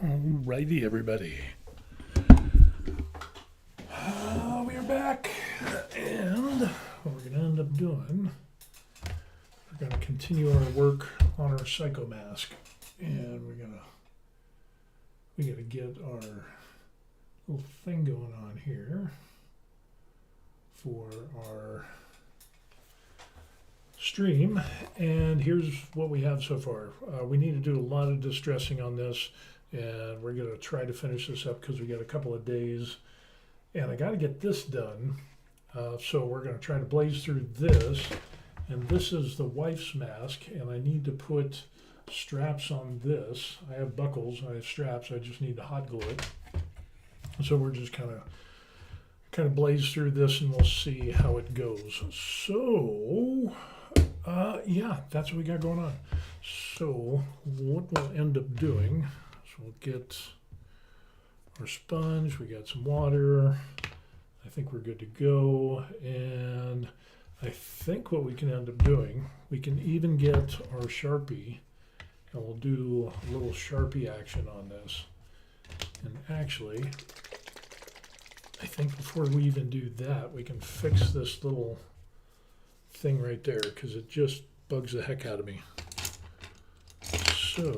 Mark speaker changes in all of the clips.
Speaker 1: Alrighty, everybody. We are back, and what we're going to end up doing, we're going to continue our work on our psycho mask, and we got to get our little thing going on here for our stream. And here's what we have so far. We need to do a lot of distressing on this, and we're going to try to finish this up because we got a couple of days, and I got to get this done. So we're going to try to blaze through this, and this is the wife's mask, and I need to put straps on this. I have buckles, I have straps, I just need to hot glue it. So we're just kind of blaze through this, and we'll see how it goes. So yeah, that's what we got going on. So what we'll end up doing is we'll get our sponge, we got some water, I think we're good to go, and I think what we can end up doing, we can even get our Sharpie, and we'll do a little Sharpie action on this. And actually, I think before we even do that, we can fix this little thing right there, because it just bugs the heck out of me. So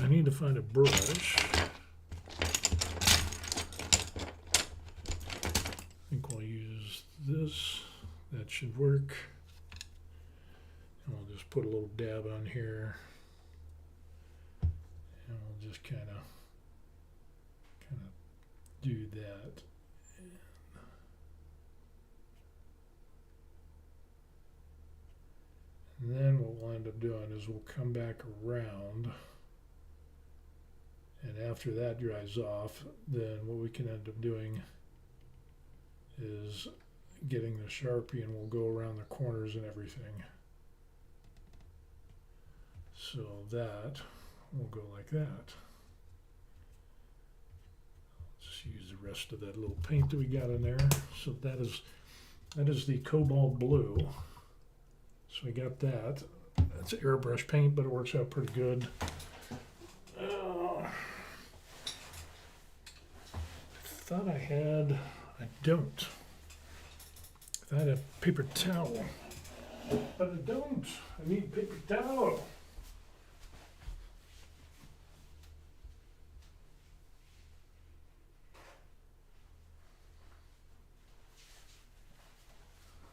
Speaker 1: I need to find a brush. I think we'll use this. That should work. And we'll just put a little dab on here. And we'll just kind of do that. And then what we'll end up doing is we'll come back around, and after that dries off, then what we can end up doing is getting the Sharpie, and we'll go around the corners and everything. So that will go like that. Just use the rest of that little paint that we got in there. So that is the cobalt blue. So we got that. That's airbrush paint, but it works out pretty good. I thought I had, I don't. I thought I had a paper towel, but I don't. I need paper towel.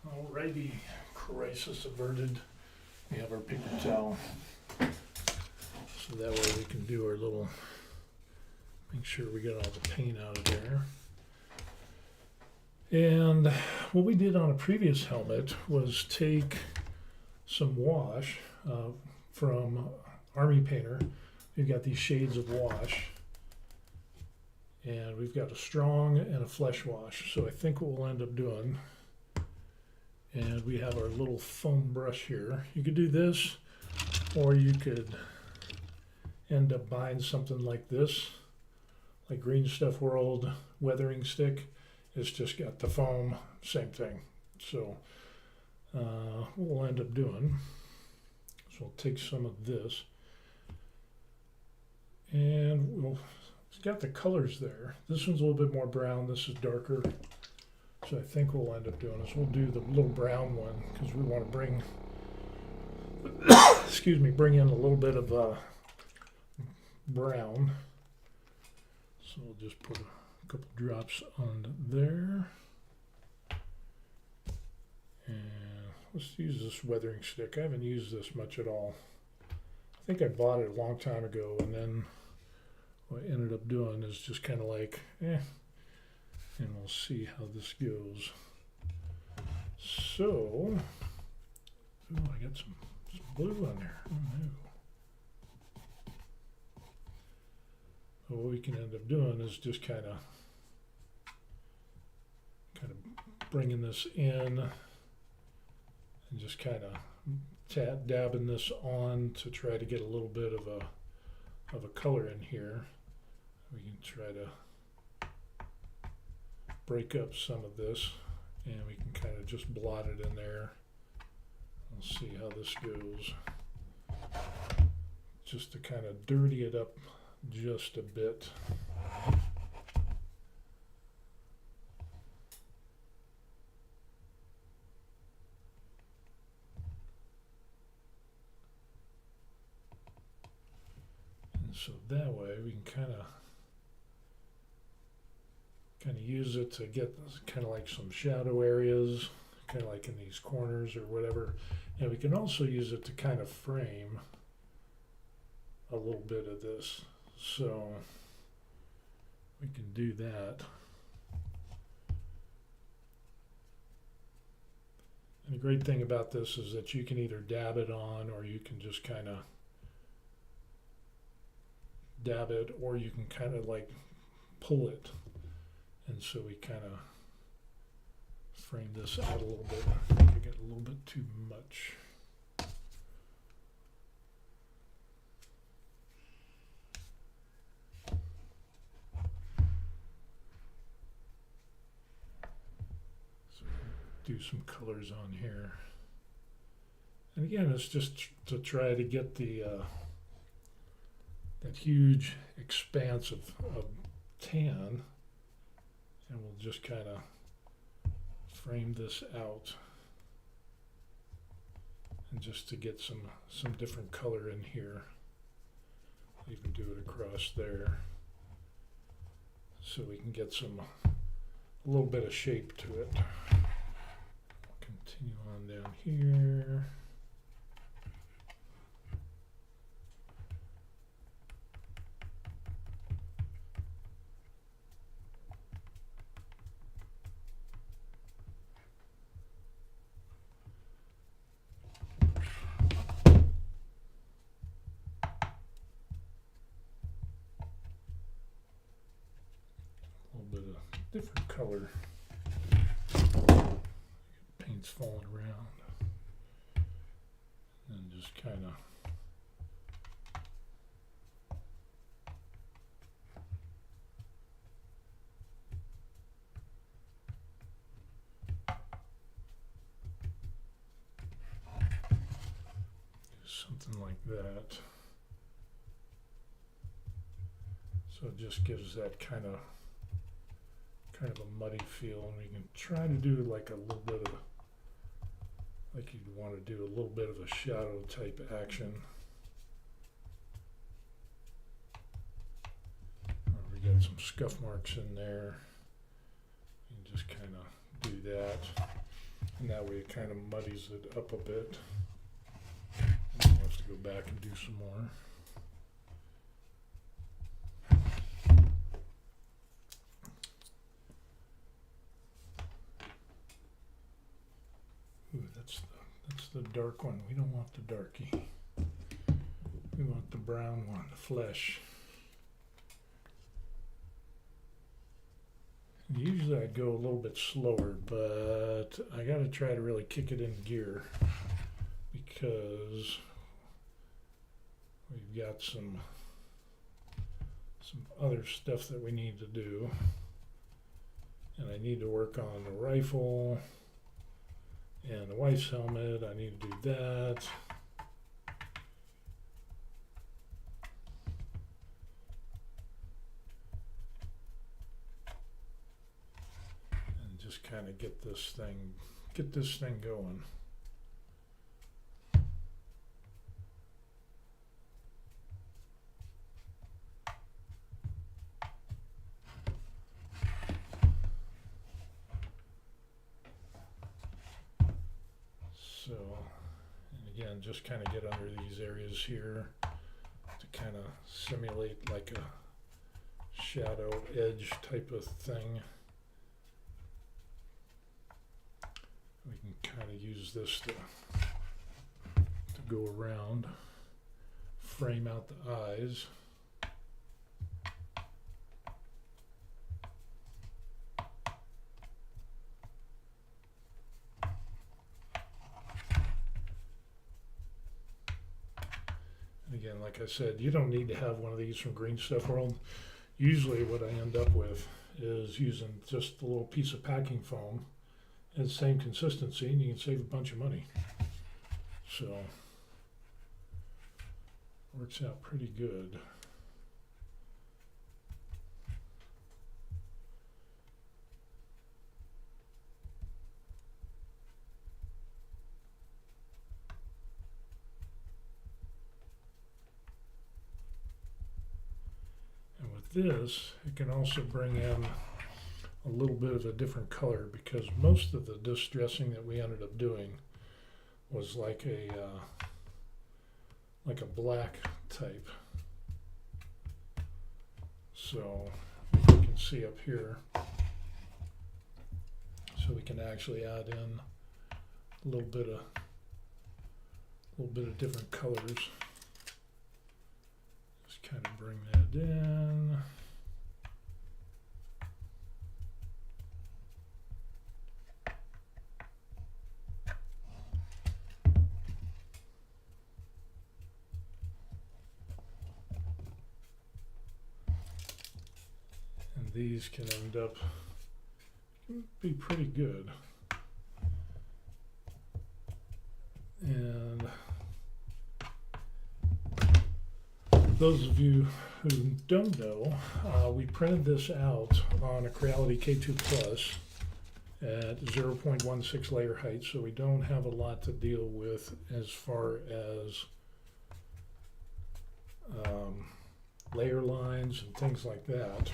Speaker 1: Alrighty. Crisis averted. We have our paper towel, so that way we can do our little, make sure we get all the paint out of there. And what we did on a previous helmet was take some wash from Armory painter. We've got these shades of wash, and we've got a strong and a flesh wash. So I think what we'll end up doing, and we have our little foam brush here. You could do this, or you could end up buying something like this, like Green Stuff World weathering stick. It's just got the foam, same thing. So what we'll end up doing is we'll take some of this, and it's got the colors there. This one's a little bit more brown, this is darker. So I think what we'll end up doing is we'll do the little brown one, because we want to bring, bring in a little bit of brown. So we'll just put a couple drops on there. And let's use this weathering stick. I haven't used this much at all. I think I bought it a long time ago, and then what I ended up doing is just kind of like, and we'll see how this goes. So, I got some blue on there. Oh no. So what we can end up doing is just kind of bringing this in, and just kind of dabbing this on to try to get a little bit of a color in here. We can try to break up some of this, and we can kind of just blot it in there. We'll see how this goes. Just to kind of dirty it up just a bit. And so that way we can kind of use it to get kind of like some shadow areas, kind of like in these corners or whatever. And we can also use it to kind of frame a little bit of this. So we can do that. And the great thing about this is that you can either dab it on, or you can just kind of dab it, or you can kind of like pull it. And so we kind of frame this out a little bit. I think I get a little bit too much. So do some colors on here. And again, it's just to try to get the that huge expanse of tan. And we'll just kind of frame this out, and just to get some different color in here. Even do it across there, so we can get a little bit of shape to it. Continue on down here. Different color. Paint's falling around. And just kind of do something like that. So it just gives that kind of a muddy feel, and we can try to do like a little bit of, like you'd want to do a little bit of a shadow type action. We got some scuff marks in there. You can just kind of do that, and that way it kind of muddies it up a bit. And we'll have to go back and do some more. That's the dark one. We don't want the darky. We want the brown one, the flesh. Usually I'd go a little bit slower, but I got to try to really kick it in gear, because we've got some other stuff that we need to do, and I need to work on the rifle and the wife's helmet. I need to do that. And just kind of get this thing going. So, and again, just kind of get under these areas here to kind of simulate like a shadow edge type of thing. We can kind of use this to go around, frame out the eyes. Again, like I said, you don't need to have one of these from Green Stuff World. Usually what I end up with is using just a little piece of packing foam. It's the same consistency, and you can save a bunch of money. So, works out pretty good. this, it can also bring in a little bit of a different color, because most of the distressing that we ended up doing was like a black type. So if you can see up here, so we can actually add in a little bit of different colors. Just kind of bring that in. And these can end up be pretty good. And those of you who don't know, we printed this out on a Creality K2 Plus at 0.16 layer height, so we don't have a lot to deal with as far as layer lines and things like that.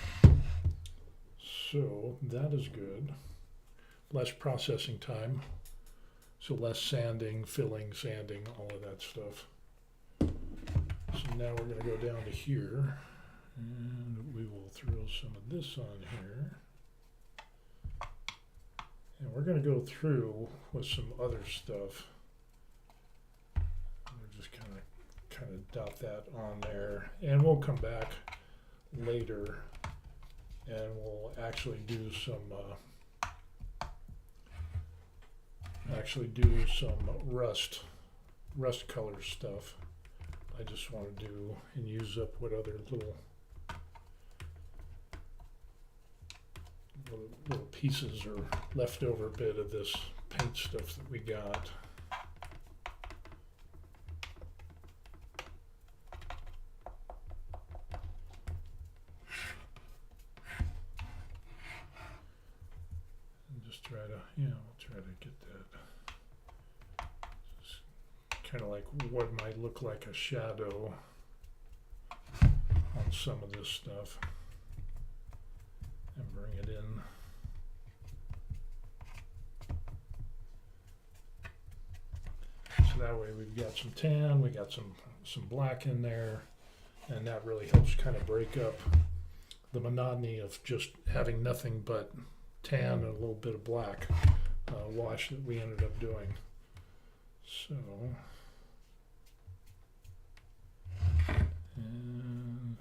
Speaker 1: So that is good. Less processing time, so less sanding, filling, sanding, all of that stuff. So now we're going to go down to here, and we will throw some of this on here. And we're going to go through with some other stuff. We'll just kind of dot that on there, and we'll come back later and we'll actually do some rust color stuff. I just want to do and use up what other little pieces or leftover bit of this paint stuff that we got. We'll try to get that. Just kind of like what might look like a shadow on some of this stuff, and bring it in. So that way we've got some tan, we got some black in there, and that really helps kind of break up the monotony of just having nothing but tan and a little bit of black wash that we ended up doing. So, and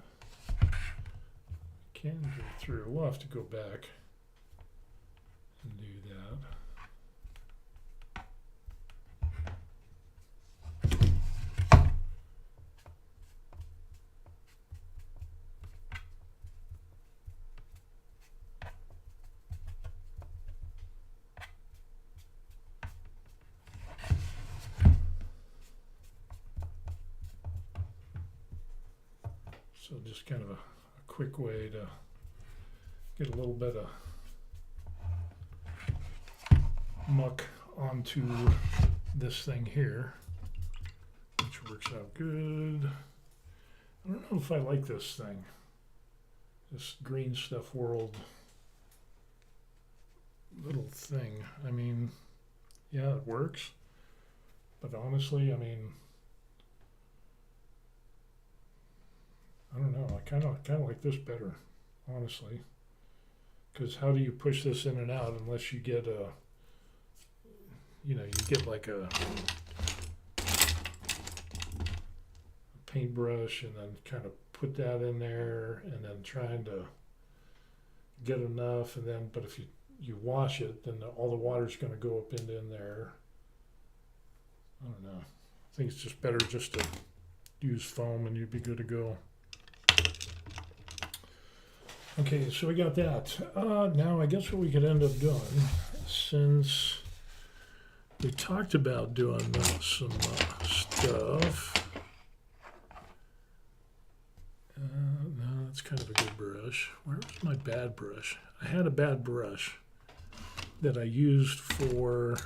Speaker 1: can go through. We'll have to go back and do that. So just kind of a quick way to get a little bit of muck onto this thing here, which works out good. I don't know if I like this thing, this green stuff world little thing. I mean, yeah, it works, but honestly, I mean, I don't know. I kind of like this better, honestly. Because how do you push this in and out unless you get a, you get like a paintbrush and then kind of put that in there and then trying to get enough, and then, but if you wash it, then all the water's going to go up in there. I don't know. I think it's just better just to use foam and you'd be good to go. Okay, so we got that. Now I guess what we could end up doing, since we talked about doing some stuff. No, that's kind of a good brush. Where was my bad brush? I had a bad brush that I used for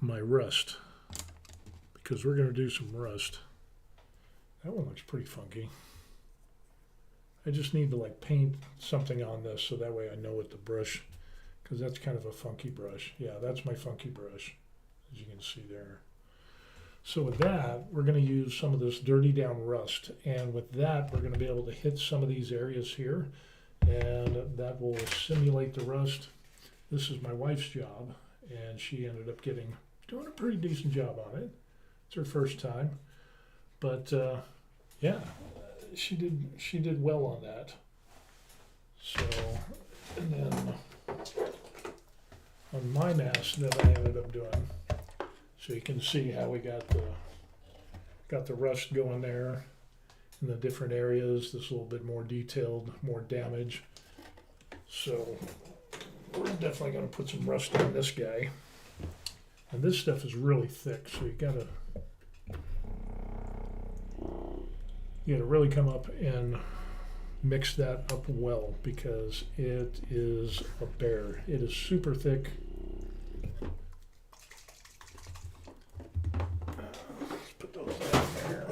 Speaker 1: my rust, because we're going to do some rust. That one looks pretty funky. I just need to like paint something on this so that way I know what the brush, because that's kind of a funky brush. Yeah, that's my funky brush, as you can see there. So with that, we're going to use some of this dirty down rust, and with that we're going to be able to hit some of these areas here, and that will simulate the rust. This is my wife's job, and she ended up doing a pretty decent job on it. It's her first time, but yeah, she did well on that. So, and then on my mask that I ended up doing, so you can see how we got the rust going there in the different areas. This a little bit more detailed, more damage. So we're definitely going to put some rust on this guy. And this stuff is really thick, so you gotta really come up and mix that up well, because it is a bear. It is super thick. Let's put those down there.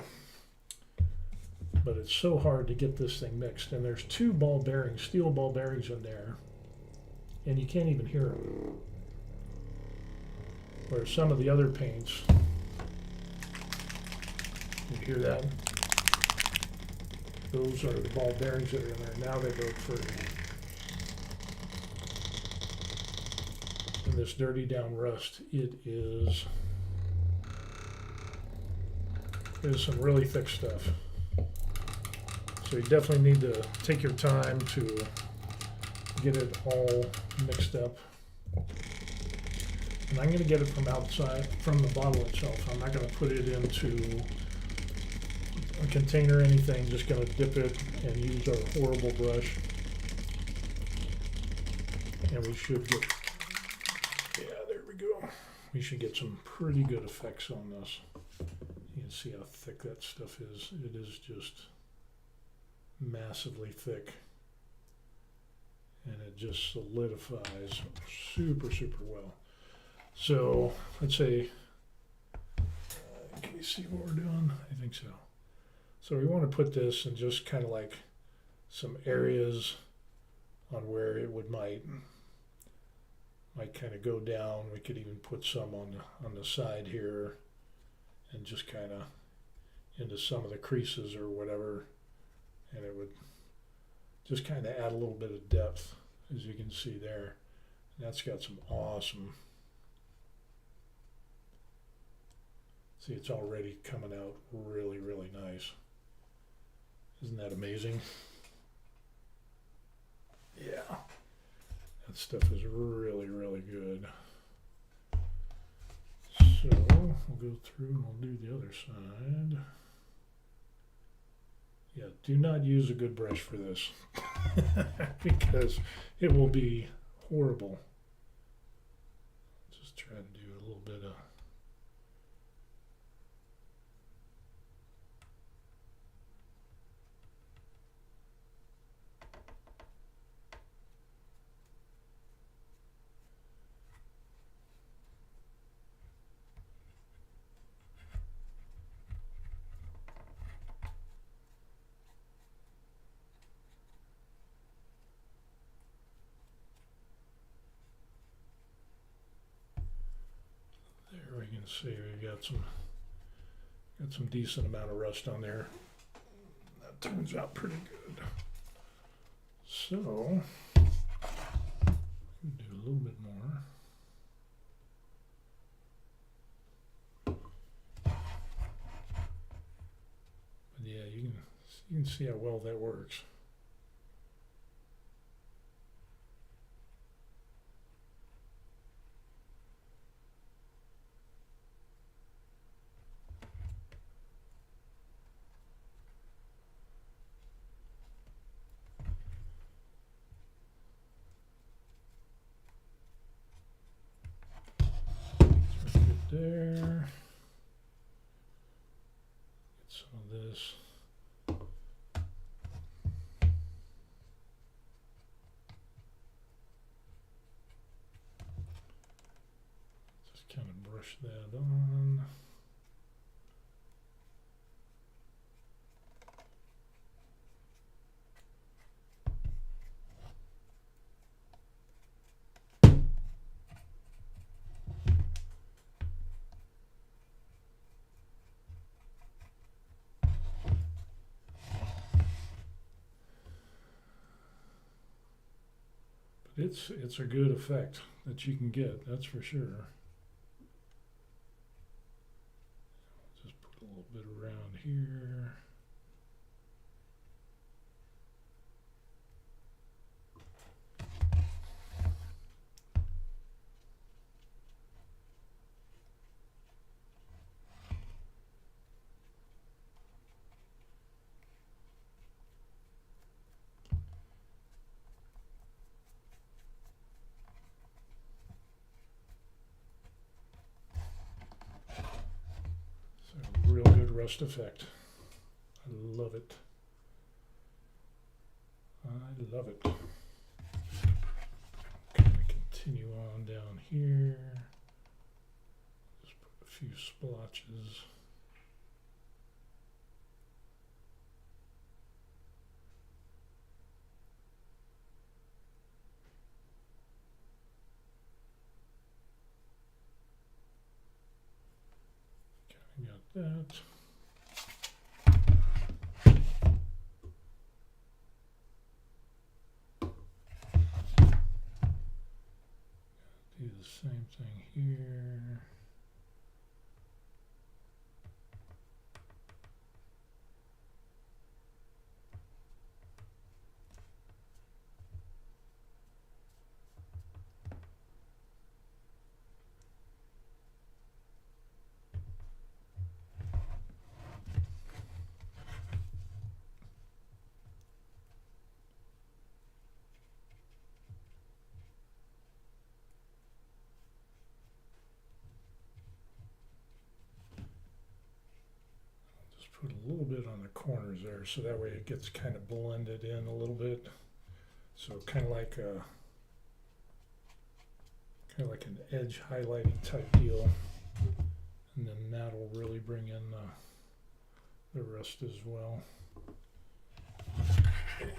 Speaker 1: But it's so hard to get this thing mixed. And there's two ball bearings, steel ball bearings in there, and you can't even hear them. Where some of the other paints, you hear that? Those are the ball bearings that are in there. Now they broke free. And this dirty down rust, it is some really thick stuff. So you definitely need to take your time to get it all mixed up. And I'm going to get it from outside, from the bottle itself. I'm not going to put it into a container or anything, just going to dip it and use our horrible brush. And we should get, yeah, there we go. We should get some pretty good effects on this. You can see how thick that stuff is. It is just massively thick. And it just solidifies super, super well. So let's say, can you see what we're doing? I think so. So we want to put this in just kind of like some areas on where it might kind of go down. We could even put some on the side here, and just kind of into some of the creases or whatever, and it would just kind of add a little bit of depth, as you can see there. And that's got some awesome. See, it's already coming out really, really nice. Isn't that amazing? Yeah, that stuff is really, really good. So we'll go through and we'll do the other side. Yeah, do not use a good brush for this because it will be horrible. Just try to do a little bit of. There we can see we got some decent amount of rust on there. That turns out pretty good. So do a little bit more. But yeah, you can see how well that works. There. Get some of this. Just kind of brush that on. It's a good effect that you can get, that's for sure. Just put a little bit around here. Real good rust effect. I love it. I love it. Kind of continue on down here. Just put a few splotches. Kind of got that. Do the same thing here. Put a little bit on the corners there, so that way it gets kind of blended in a little bit. So kind of like an edge highlighting type deal, and then that'll really bring in the rest as well. And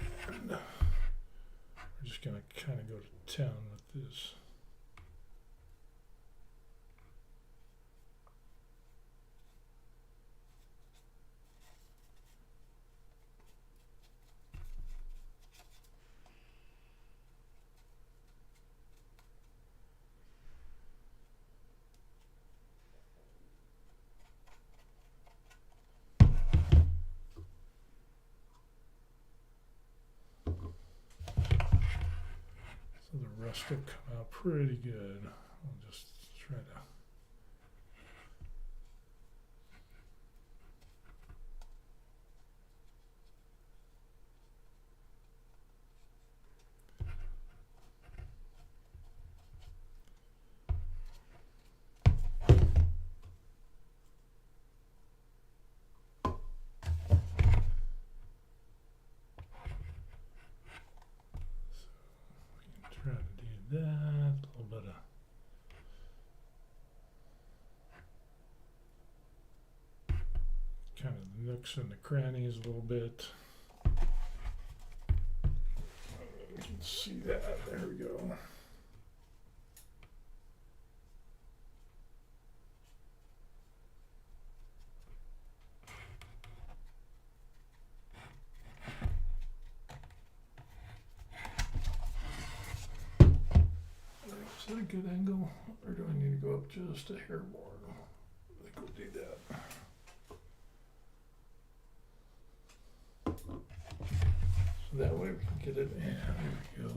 Speaker 1: we're just going to kind of go to town with this. The rust will come out pretty good. I'll just try to. Try to do that, a little bit of kind of nooks and the crannies a little bit. You can see that, there we go. Is that a good angle, or do I need to go up just a hair more? I think we'll do that. So that way we can get it, yeah, there we go.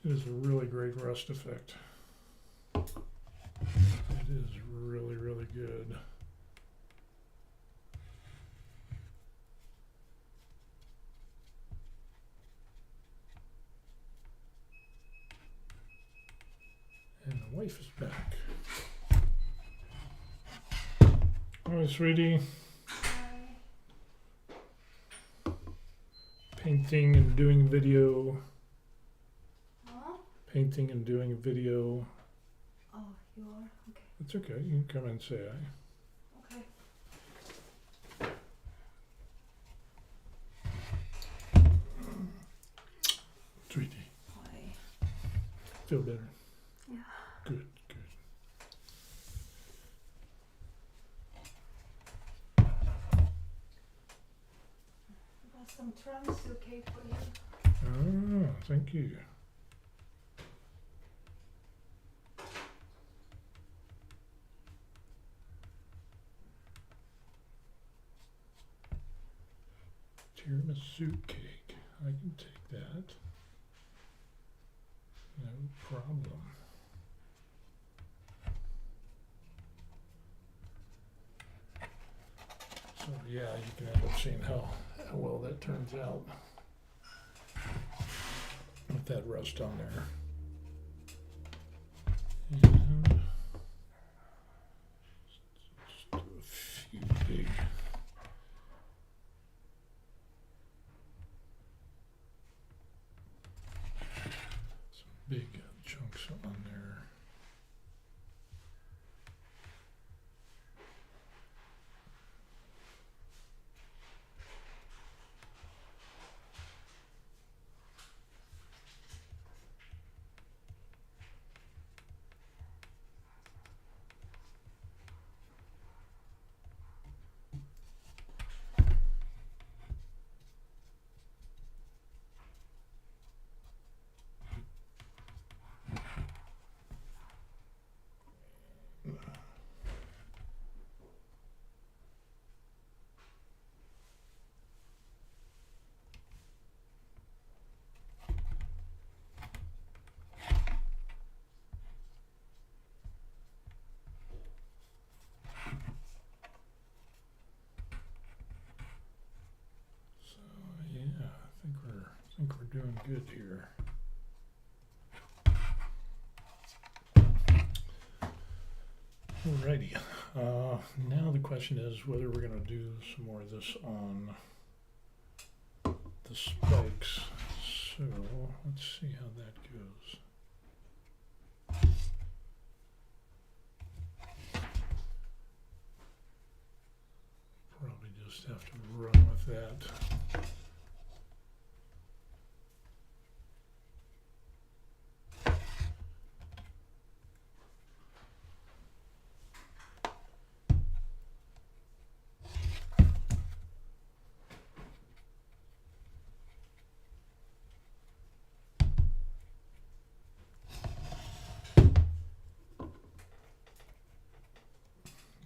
Speaker 1: It is a really great rust effect. It is really, really good. And the wife is back. Hi, sweetie.
Speaker 2: Hi.
Speaker 1: Painting and doing video.
Speaker 2: Huh?
Speaker 1: Painting and doing a video.
Speaker 2: Oh, you are? Okay.
Speaker 1: It's okay, you can come and say aye.
Speaker 2: Okay.
Speaker 1: Sweetie,
Speaker 2: Hi.
Speaker 1: feel better?
Speaker 2: Yeah.
Speaker 1: Good, good.
Speaker 2: I got some tiramisu cake for you.
Speaker 1: Ah, thank you. Tiramisu cake, I can take that. No problem. So yeah, you can end up seeing how well that turns out with that rust on there. And just do a few big chunks on there. So yeah, I think we're doing good here. Alrighty. Now the question is whether we're going to do some more of this on the spikes. So let's see how that goes. Probably just have to run with that.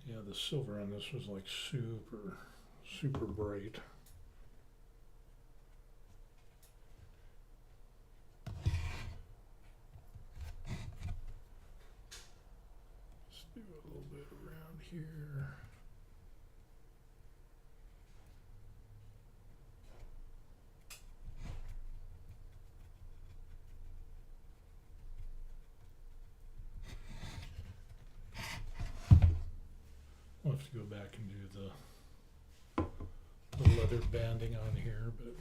Speaker 1: Yeah, the silver on this was like super bright. Let's do a little bit around here. I'll have to go back and do the leather banding on here, but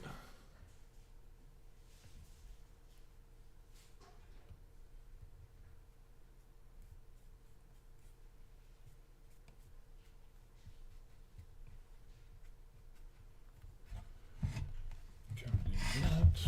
Speaker 1: can do that.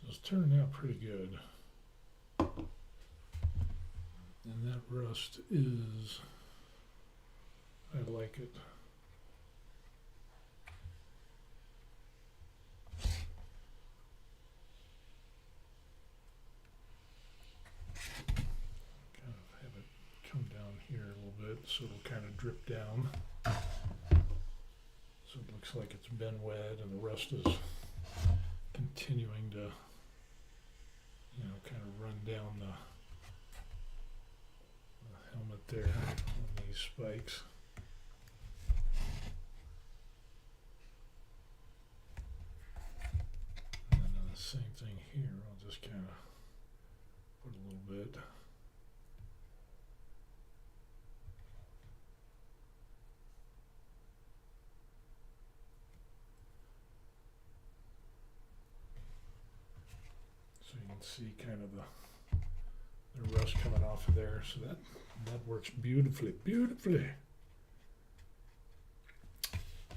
Speaker 1: It's turning out pretty good. And that rust is, I like it. looks like it's been wet and the rust is continuing to, kind of run down the helmet there on these spikes. And then the same thing here, I'll just kind of put a little bit. So you can see kind of the rust coming off of there, so that works beautifully.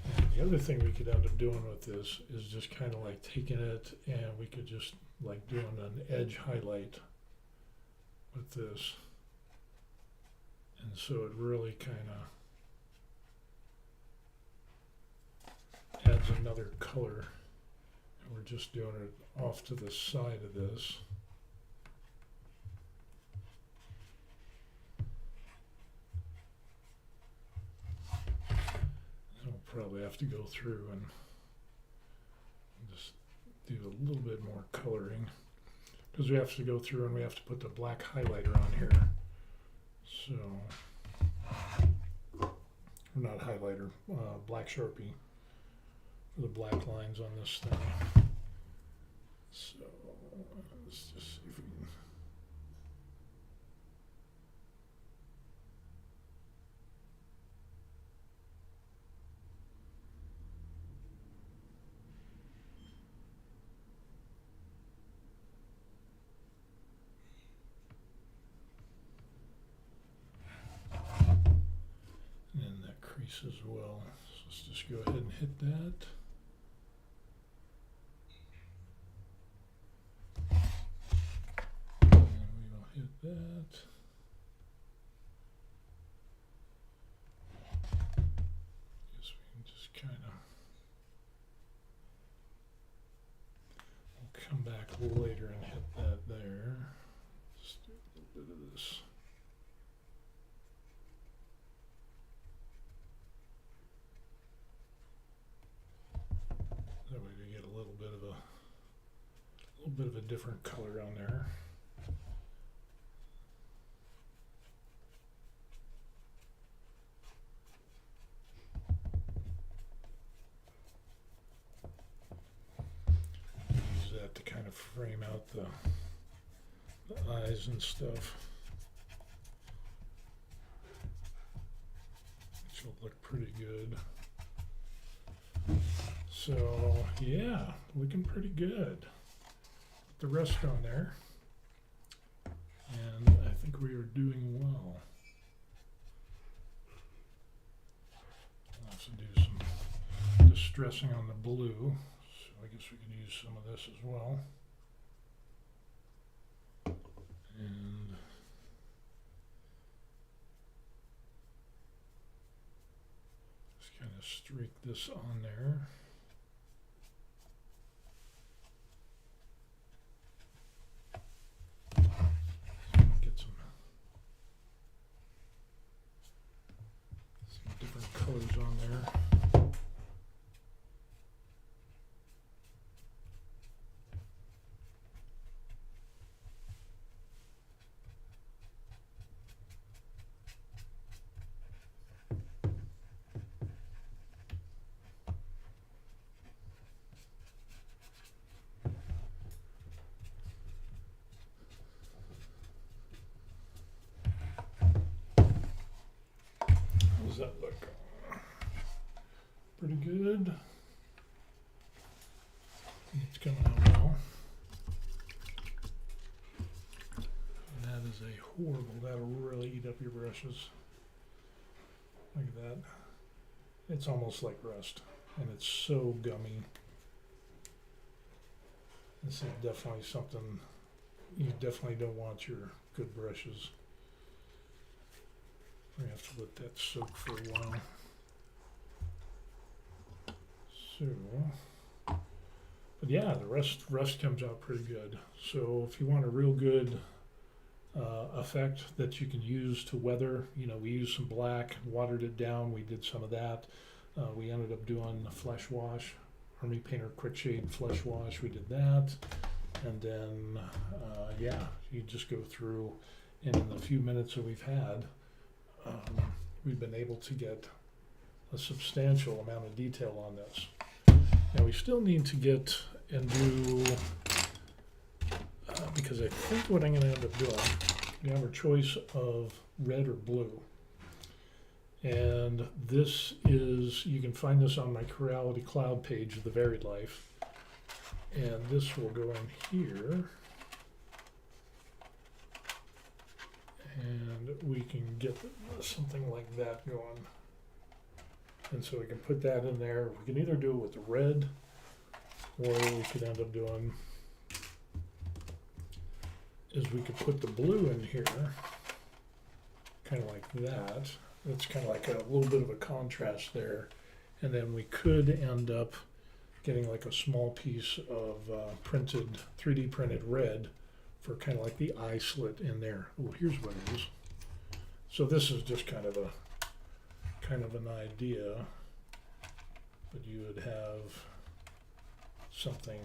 Speaker 1: And the other thing we could end up doing with this is just kind of like taking it and we could just like doing an edge highlight with this, and so it really kind of adds another color, and we're just doing it off to the side of this. Probably have to go through and just do a little bit more coloring, because we have to go through and we have to put the black highlighter on here. So, or not highlighter, black Sharpie for the black lines on this thing. So let's just see if we can. As well. So let's just go ahead and hit that. And we will hit that. Guess we can just kind of, we'll come back later and hit that there. Let's do a little bit of this. That way we get a little bit of a different color on there. Use that to kind of frame out the eyes and stuff, which will look pretty good. So yeah, looking pretty good. Put the rest on there, and I think we are doing well. I'll also do some distressing on the blue, so I guess we can use some of this as well. And just kind of streak this on there. Different colors on there. How does that look? Pretty good. It's coming out well. And that is a horrible, that'll really eat up your brushes. Look at that. It's almost like rust, and it's so gummy. This is definitely something you definitely don't want your good brushes. We have to let that soak for a while. So, but yeah, the rust comes out pretty good. So if you want a real good effect that you can use to weather, we used some black, watered it down. We did some of that. We ended up doing the flesh wash, Army Painter Quick Shade Flesh Wash. We did that. And then, yeah, you just go through, and in the few minutes that we've had, we've been able to get a substantial amount of detail on this. Now we still need to get and do, because I think what I'm going to end up doing, you have a choice of red or blue. And this is, you can find this on my Chorality Cloud page of the Varied Life. And this will go in here. And we can get something like that going. And so we can put that in there. We can either do it with the red, or we could end up doing is we could put the blue in here, kind of like that. It's kind of like a little bit of a contrast there. And then we could end up getting like a small piece of printed, 3D printed red for kind of like the eye slit in there. Oh, here's what it is. So this is just kind of an idea, but you would have something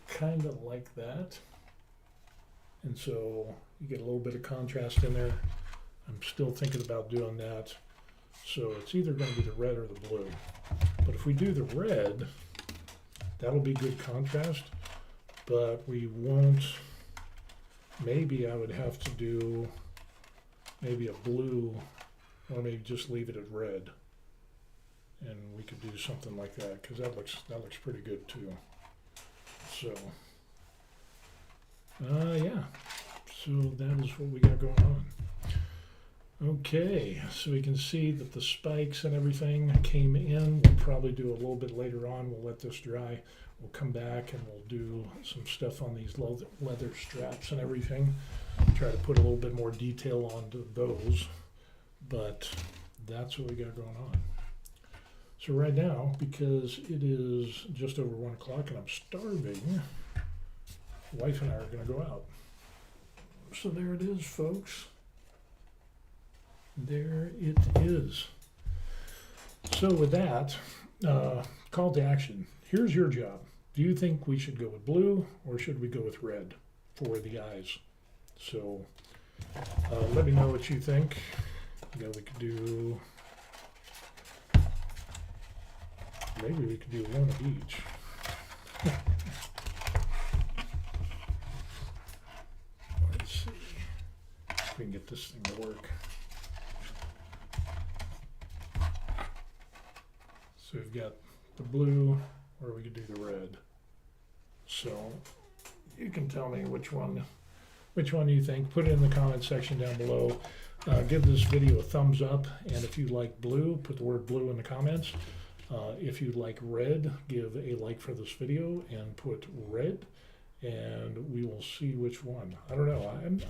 Speaker 1: kind of like that. And so you get a little bit of contrast in there. I'm still thinking about doing that. So it's either going to be the red or the blue. But if we do the red, that'll be good contrast, but we won't, maybe I would have to do maybe a blue, or maybe just leave it at red. And we could do something like that, because that looks pretty good too. So, yeah, so that is what we got going on. Okay, so we can see that the spikes and everything came in. We'll probably do a little bit later on. We'll let this dry. We'll come back and we'll do some stuff on these leather straps and everything. Try to put a little bit more detail onto those, but that's what we got going on. So right now, because it is just over 1 o'clock and I'm starving, wife and I are going to go out. So there it is, folks. There it is. So with that, call to action. Here's your job. Do you think we should go with blue or should we go with red for the eyes? So let me know what you think. You know, we could do, maybe we could do one of each. Let's see if we can get this thing to work. So we've got the blue, or we could do the red. So you can tell me which one you think. Put it in the comment section down below. Give this video a thumbs up, and if you like blue, put the word blue in the comments. If you like red, give a like for this video and put red, and we will see which one. I don't know. I'm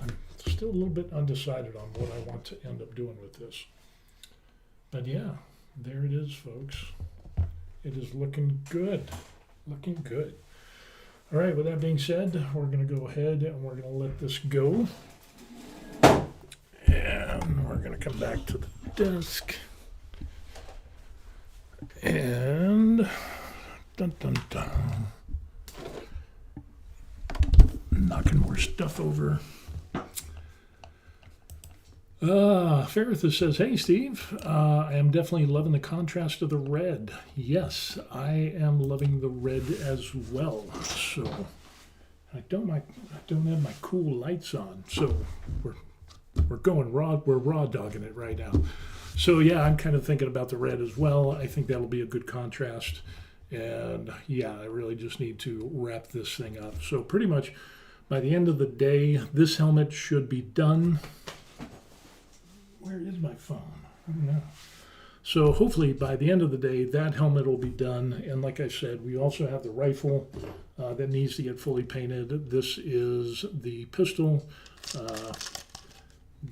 Speaker 1: still a little bit undecided on what I want to end up doing with this. But yeah, there it is, folks. It is looking good. Looking good. All right, with that being said, we're going to go ahead and we're going to let this go. And we're going to come back to the desk. And dun dun dun. Knocking more stuff over. Ferrithus says, hey Steve, I am definitely loving the contrast of the red. Yes, I am loving the red as well. So I don't have my cool lights on. So we're going raw, we're raw dogging it right now. So yeah, I'm kind of thinking about the red as well. I think that'll be a good contrast. And yeah, I really just need to wrap this thing up. So pretty much by the end of the day, this helmet should be done. Where is my phone? I don't know. So hopefully by the end of the day, that helmet will be done. And like I said, we also have the rifle that needs to get fully painted. This is the pistol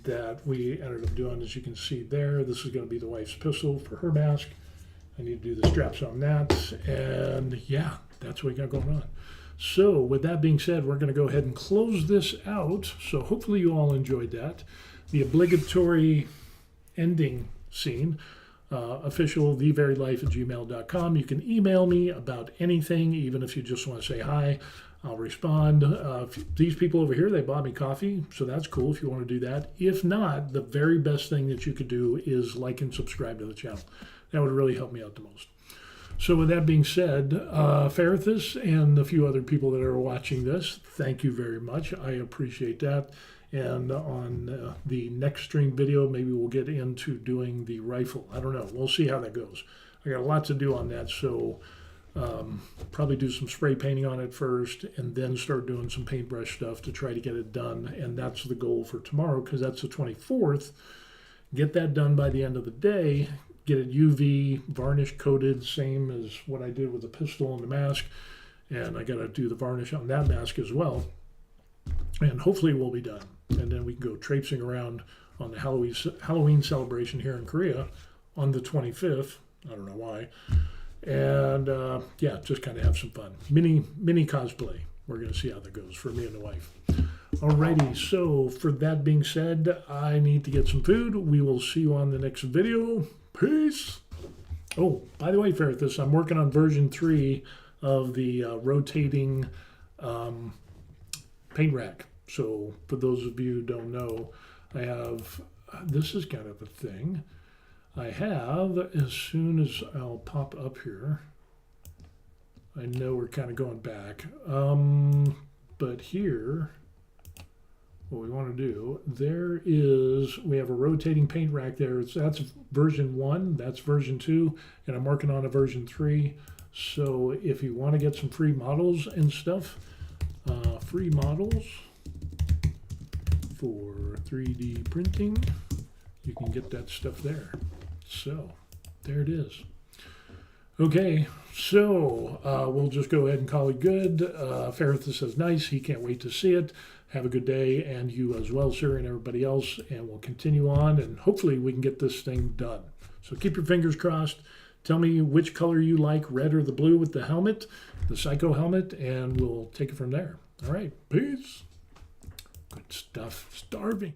Speaker 1: that we ended up doing, as you can see there. This is going to be the wife's pistol for her mask. I need to do the straps on that. And yeah, that's what we got going on. So with that being said, we're going to go ahead and close this out. So hopefully you all enjoyed that. The obligatory ending scene. Official theverylife@gmail.com. You can email me about anything, even if you just want to say hi. I'll respond. These people over here, they bought me coffee, so that's cool if you want to do that. If not, the very best thing that you could do is like and subscribe to the channel. That would really help me out the most. So with that being said, Ferithus and a few other people that are watching this, thank you very much. I appreciate that. And on the next stream video, maybe we'll get into doing the rifle. I don't know. We'll see how that goes. I got a lot to do on that, so probably do some spray painting on it first and then start doing some paintbrush stuff to try to get it done. And that's the goal for tomorrow, because that's the 24th. Get that done by the end of the day. Get it UV varnish coated, same as what I did with the pistol and the mask. And I got to do the varnish on that mask as well. And hopefully we'll be done. And then we can go traipsing around on the Halloween celebration here in Korea on the 25th. I don't know why. And yeah, just kind of have some fun. Mini cosplay. We're going to see how that goes for me and the wife. Alrighty, so for that being said, I need to get some food. We will see you on the next video. Peace. Oh, by the way, Ferithus, I'm working on version 3 of the rotating paint rack. So for those of you who don't know, I have, this is kind of a thing. I have, as soon as I'll pop up here, I know we're kind of going back, but here, what we want to do, there is, we have a rotating paint rack there. That's version 1, that's version 2, and I'm working on a version 3. So if you want to get some free models and stuff, free models for 3D printing, you can get that stuff there. So there it is. Okay, so we'll just go ahead and call it good. Ferithus says nice. He can't wait to see it. Have a good day, and you as well, sir, and everybody else. And we'll continue on, and hopefully we can get this thing done. So keep your fingers crossed. Tell me which color you like, red or the blue with the helmet, the Psycho helmet, and we'll take it from there. All right, peace. Good stuff. Starving.